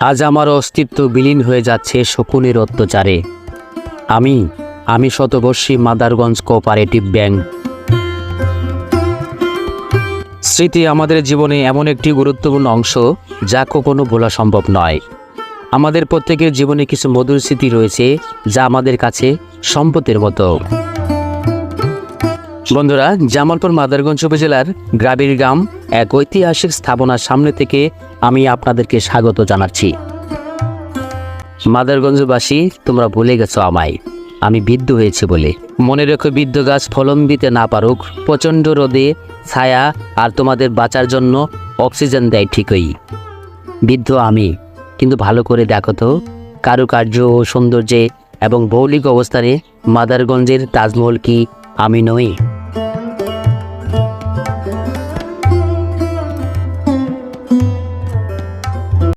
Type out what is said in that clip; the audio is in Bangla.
আজ আমার অস্তিত্ব বিলীন হয়ে যাচ্ছে শকুনের অত্যাচারে। আমি শতবর্ষী মাদারগঞ্জ কোঅপারেটিভ ব্যাংক। স্মৃতি আমাদের জীবনে এমন একটি গুরুত্বপূর্ণ অংশ যা কখনো ভোলা সম্ভব নয়। আমাদের প্রত্যেকের জীবনে কিছু মধুর স্মৃতি রয়েছে যা আমাদের কাছে সম্পদের মতো। বন্ধুরা, জামালপুর মাদারগঞ্জ উপজেলার গ্রামের গ্রাম এক ঐতিহাসিক স্থাপনার সামনে থেকে আমি আপনাদেরকে স্বাগত জানাচ্ছি। মাদারগঞ্জবাসী, তোমরা ভুলে গেছো আমায়, আমি বৃদ্ধ হয়েছি বলে। মনে রেখো, বৃদ্ধ গাছ ফলন দিতে না পারুক, প্রচণ্ড রোদে ছায়া আর তোমাদের বাঁচার জন্য অক্সিজেন দেয় ঠিকই। বৃদ্ধ আমি, কিন্তু ভালো করে দেখো তো, কারুকার্য ও সৌন্দর্যে এবং ভৌগোলিক অবস্থানে মাদারগঞ্জের তাজমহল কি আমি নই?